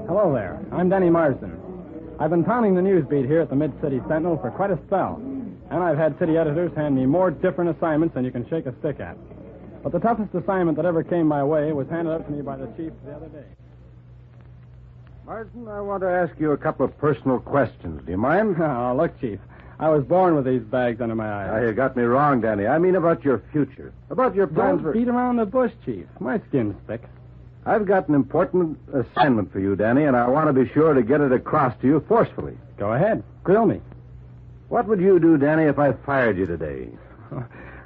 Hello there. I'm Danny Marsden. I've been pounding the news beat here at the Mid-City Sentinel for quite a spell, and I've had city editors hand me more different assignments than you can shake a stick at. But the toughest assignment that ever came my way was handed out to me by the chief the other day. Marsden, I want to ask you a couple of personal questions. Do you mind? Oh, look, Chief. I was born with these bags under my eyes. You got me wrong, Danny. I mean about your future. About your plans Don't beat around the bush, Chief. My skin's thick. I've got an important assignment for you, Danny, and I want to be sure to get it across to you forcefully. Go ahead. Grill me. What would you do, Danny, if I fired you today?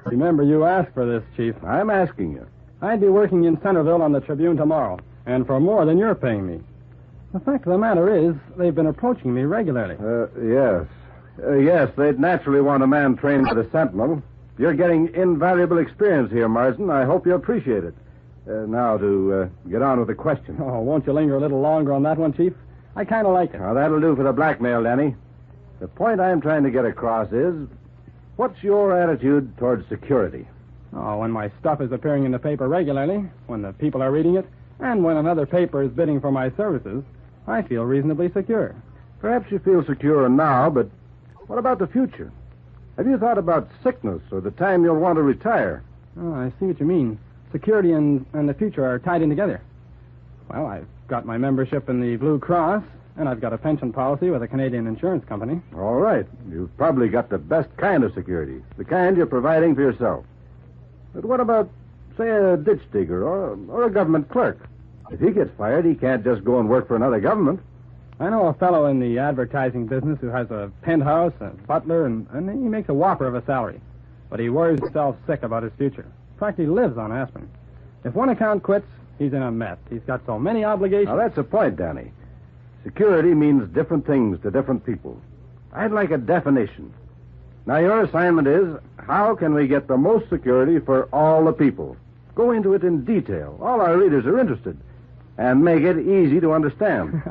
Remember, you asked for this, Chief. I'm asking you. I'd be working in Centerville on the Tribune tomorrow, and for more than you're paying me. The fact of the matter is, they've been approaching me regularly. Yes. Yes, they'd naturally want a man trained by the Sentinel. You're getting invaluable experience here, Marsden. I hope you appreciate it. Now, to get on with the question. Oh, won't you linger a little longer on that one, Chief? I kind of like it. Now, that'll do for the blackmail, Danny. The point I'm trying to get across is, what's your attitude towards security? Oh, when my stuff is appearing in the paper regularly, when the people are reading it, and when another paper is bidding for my services, I feel reasonably secure. Perhaps you feel secure now, but what about the future? Have you thought about sickness or the time you'll want to retire? Oh, I see what you mean. Security and the future are tied in together. Well, I've got my membership in the Blue Cross, and I've got a pension policy with a Canadian insurance company. All right. You've probably got the best kind of security, the kind you're providing for yourself. But what about, say, a ditch digger or a government clerk? If he gets fired, he can't just go and work for another government. I know a fellow in the advertising business who has a penthouse, a butler, and he makes a whopper of a salary. But he worries himself sick about his future. Practically lives on aspirin. If one account quits, he's in a mess. He's got so many obligations. Now, that's the point, Danny. Security means different things to different people. I'd like a definition. Now, your assignment is, how can we get the most security for all the people? Go into it in detail. All our readers are interested. And make it easy to understand.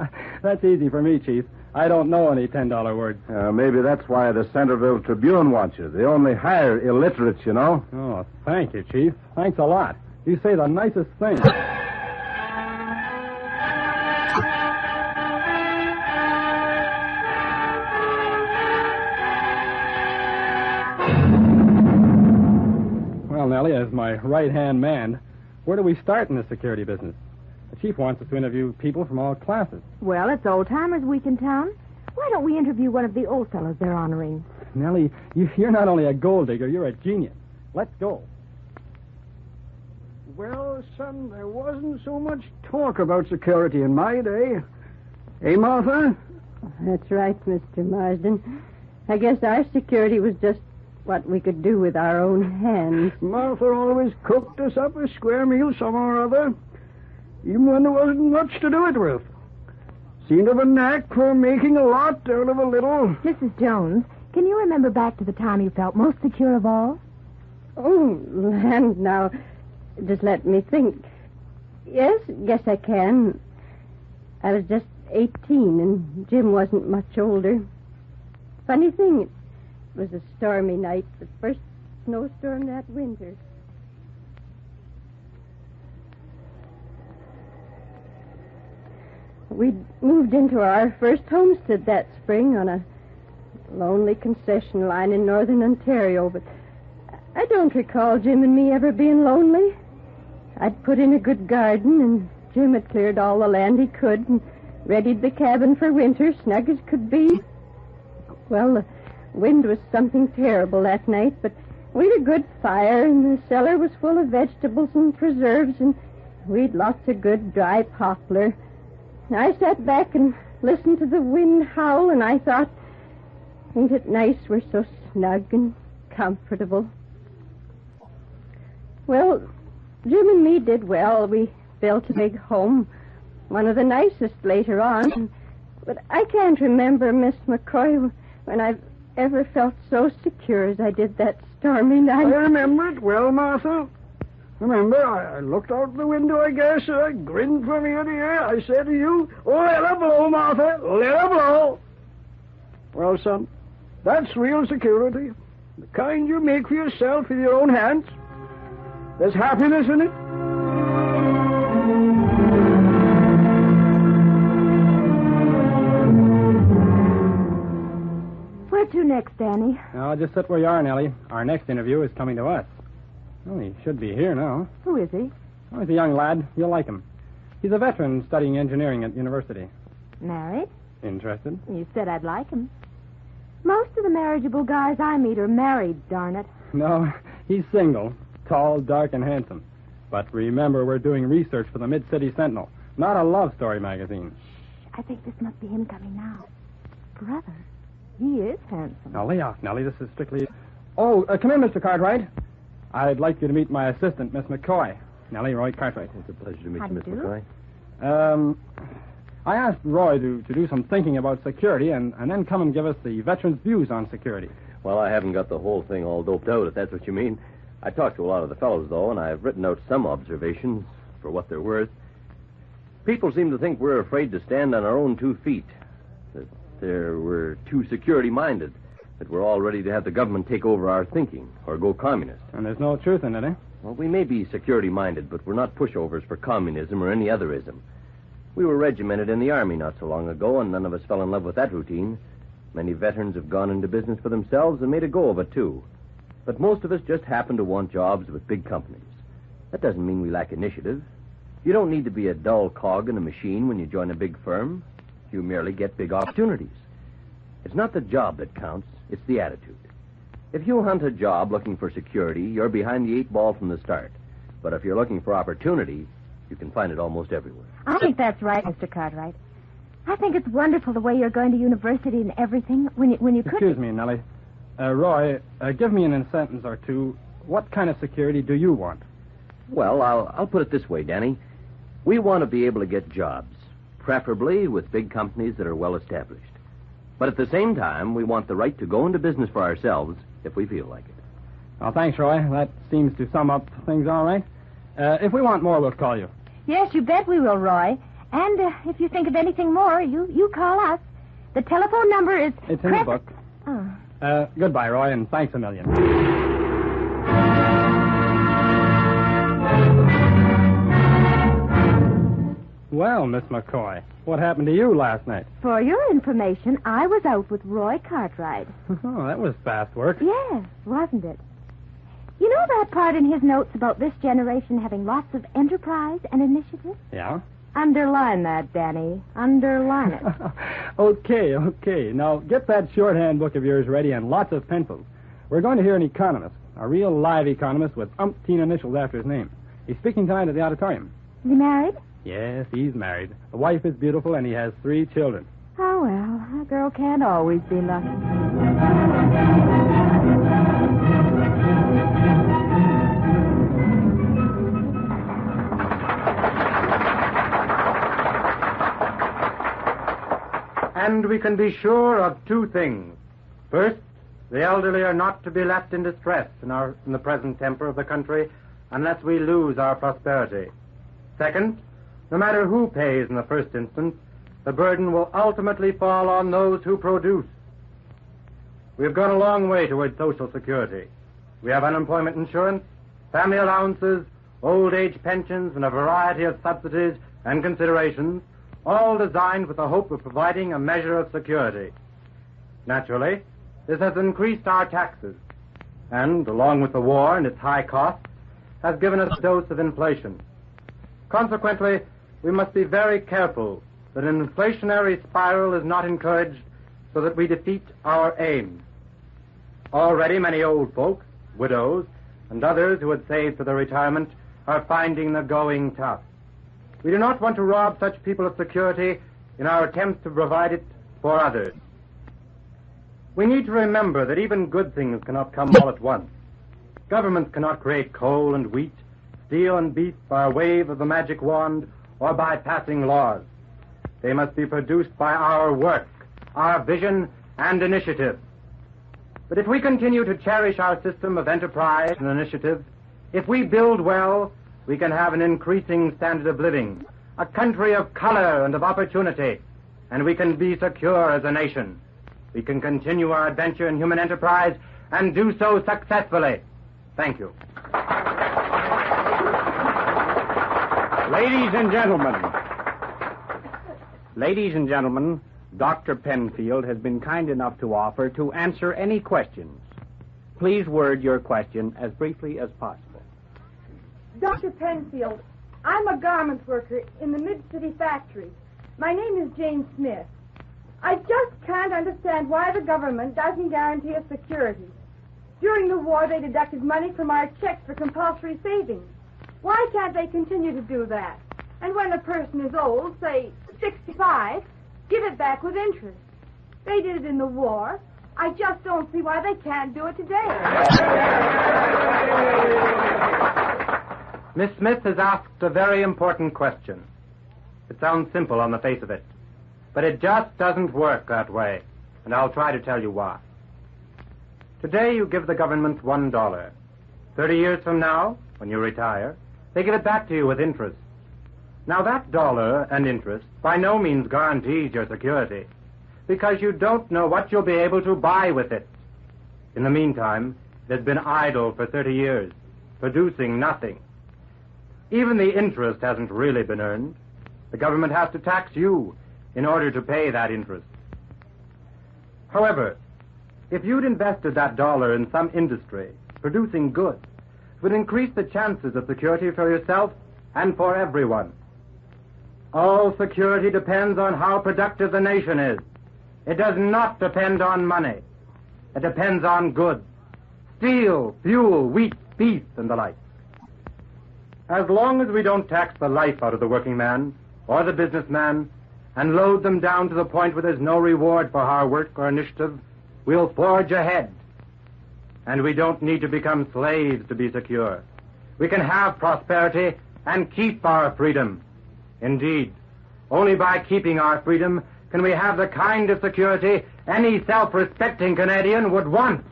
That's easy for me, Chief. I don't know any $10 words. Maybe that's why the Centerville Tribune wants you. They only hire illiterates, you know. Oh, thank you, Chief. Thanks a lot. You say the nicest thing. Well, Nellie, as my right-hand man, where do we start in the security business? The chief wants us to interview people from all classes. Well, it's Old Timers Week in town. Why don't we interview one of the old fellows they're honoring? Nellie, you're not only a gold digger, you're a genius. Let's go. Well, son, there wasn't so much talk about security in my day. Hey, Martha? That's right, Mr. Marsden. I guess our security was just what we could do with our own hands. Martha always cooked us up a square meal somehow or other, even when there wasn't much to do it with. Seemed to have a knack for making a lot out of a little. Mrs. Jones, can you remember back to the time you felt most secure of all? Oh, land, now, just let me think. Yes, I can. I was just 18, and Jim wasn't much older. Funny thing, it was a stormy night, the first snowstorm that winter. We'd moved into our first homestead that spring on a lonely concession line in northern Ontario, but I don't recall Jim and me ever being lonely. I'd put in a good garden, and Jim had cleared all the land he could and readied the cabin for winter, snug as could be. Well, the wind was something terrible that night, but we'd a good fire, and the cellar was full of vegetables and preserves, and we'd lots of good dry poplar. I sat back and listened to the wind howl, and I thought, ain't it nice we're so snug and comfortable? Well, Jim and me did well. We built a big home, one of the nicest later on. But I can't remember, Miss Macroy, when I've ever felt so secure as I did that stormy night. I remember it well, Martha. Remember, I looked out the window, I guess, and I grinned from ear to ear. I said to you, let her blow, Martha, let her blow. Well, son, that's real security. The kind you make for yourself with your own hands. There's happiness in it. next, Danny? Now, just sit where you are, Nellie. Our next interview is coming to us. Well, he should be here now. Who is he? Oh, he's a young lad. You'll like him. He's a veteran studying engineering at university. Married? Interested? You said I'd like him. Most of the marriageable guys I meet are married, darn it. No, he's single. Tall, dark, and handsome. But remember, we're doing research for the Mid-City Sentinel, not a love story magazine. I think this must be him coming now. Brother, he is handsome. Now, lay off, Nellie. This is strictly... Oh, come in, Mr. Cartwright. I'd like you to meet my assistant, Miss McCoy. Nellie, Roy Cartwright. It's a pleasure to meet How you, do Miss you do? McCoy. I asked Roy to do some thinking about security and then come and give us the veterans' views on security. Well, I haven't got the whole thing all doped out, if that's what you mean. I talked to a lot of the fellows, though, and I've written out some observations for what they're worth. People seem to think we're afraid to stand on our own 2 feet, that we're too security-minded, that we're all ready to have the government take over our thinking or go communist. And there's no truth in it, eh? Well, we may be security-minded, but we're not pushovers for communism or any other ism. We were regimented in the Army not so long ago, and none of us fell in love with that routine. Many veterans have gone into business for themselves and made a go of it, too. But most of us just happen to want jobs with big companies. That doesn't mean we lack initiative. You don't need to be a dull cog in a machine when you join a big firm. You merely get big opportunities. It's not the job that counts, it's the attitude. If you hunt a job looking for security, you're behind the 8 ball from the start. But if you're looking for opportunity, you can find it almost everywhere. I think that's right, Mr. Cartwright. I think it's wonderful the way you're going to university and everything when you could... Excuse me, Nellie. Roy, give me in a sentence or two, what kind of security do you want? Well, I'll put it this way, Danny. We want to be able to get jobs, preferably with big companies that are well established. But at the same time, we want the right to go into business for ourselves if we feel like it. Well, thanks, Roy. That seems to sum up things all right. If we want more, we'll call you. Yes, you bet we will, Roy. And if you think of anything more, you call us. The telephone number is... It's in the book. Oh. Goodbye, Roy, and thanks a million. Well, Miss McCoy, what happened to you last night? For your information, I was out with Roy Cartwright. Oh, that was fast work. Yes, wasn't it? You know that part in his notes about this generation having lots of enterprise and initiative? Yeah? Underline that, Danny. Underline it. Okay. Now, get that shorthand book of yours ready and lots of pencils. We're going to hear an economist, a real live economist with umpteen initials after his name. He's speaking tonight at the auditorium. Is he married? Yes, he's married. The wife is beautiful, and he has 3 children. Oh, well, a girl can't always be lucky. And we can be sure of 2 things. First, the elderly are not to be left in distress in the present temper of the country unless we lose our prosperity. Second, no matter who pays in the first instance, the burden will ultimately fall on those who produce. We have gone a long way toward Social Security. We have unemployment insurance, family allowances, old age pensions, and a variety of subsidies and considerations, all designed with the hope of providing a measure of security. Naturally, this has increased our taxes, and, along with the war and its high costs, has given us a dose of inflation. Consequently, we must be very careful that an inflationary spiral is not encouraged so that we defeat our aim. Already many old folk, widows, and others who had saved for their retirement are finding the going tough. We do not want to rob such people of security in our attempts to provide it for others. We need to remember that even good things cannot come all at once. Governments cannot create coal and wheat, steel and beef by a wave of the magic wand or by passing laws. They must be produced by our work, our vision, and initiative. But if we continue to cherish our system of enterprise and initiative, if we build well, we can have an increasing standard of living, a country of color and of opportunity, and we can be secure as a nation. We can continue our adventure in human enterprise and do so successfully. Thank you. Ladies and gentlemen, Dr. Penfield has been kind enough to offer to answer any questions. Please word your question as briefly as possible. Dr. Penfield, I'm a garment worker in the Mid-City factory. My name is Jane Smith. I just can't understand why the government doesn't guarantee us security. During the war, they deducted money from our checks for compulsory savings. Why can't they continue to do that? And when a person is old, say 65, give it back with interest. They did it in the war. I just don't see why they can't do it today. Miss Smith has asked a very important question. It sounds simple on the face of it, but it just doesn't work that way, and I'll try to tell you why. Today you give the government $1. 30 years from now, when you retire, they give it back to you with interest. Now that dollar and interest by no means guarantees your security, because you don't know what you'll be able to buy with it. In the meantime, it has been idle for 30 years, producing nothing. Even the interest hasn't really been earned. The government has to tax you in order to pay that interest. However, if you'd invested that dollar in some industry, producing goods, it would increase the chances of security for yourself and for everyone. All security depends on how productive the nation is. It does not depend on money. It depends on goods. Steel, fuel, wheat, beef, and the like. As long as we don't tax the life out of the working man or the businessman and load them down to the point where there's no reward for hard work or initiative, we'll forge ahead. And we don't need to become slaves to be secure. We can have prosperity and keep our freedom. Indeed, only by keeping our freedom can we have the kind of security any self-respecting Canadian would want.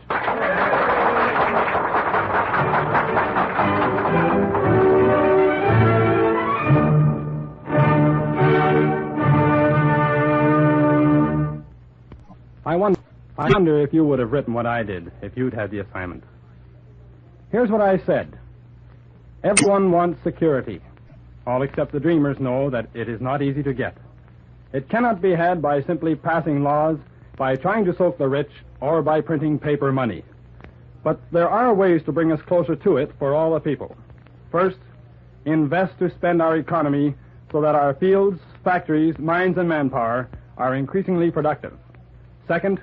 I wonder if you would have written what I did if you'd had the assignment. Here's what I said. Everyone wants security. All except the dreamers know that it is not easy to get. It cannot be had by simply passing laws, by trying to soak the rich, or by printing paper money. But there are ways to bring us closer to it for all the people. First, invest to spend our economy so that our fields, factories, mines, and manpower are increasingly productive. Second,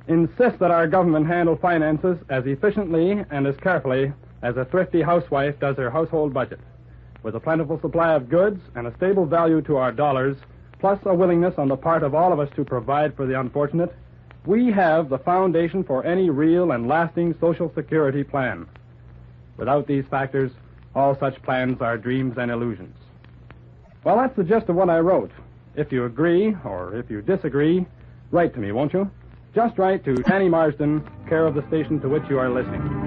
insist that our government handle finances as efficiently and as carefully as a thrifty housewife does her household budget. With a plentiful supply of goods and a stable value to our dollars, plus a willingness on the part of all of us to provide for the unfortunate, we have the foundation for any real and lasting social security plan. Without these factors, all such plans are dreams and illusions. Well, that's the gist of what I wrote. If you agree, or if you disagree, write to me, won't you? Just write to Danny Marsden, care of the station to which you are listening.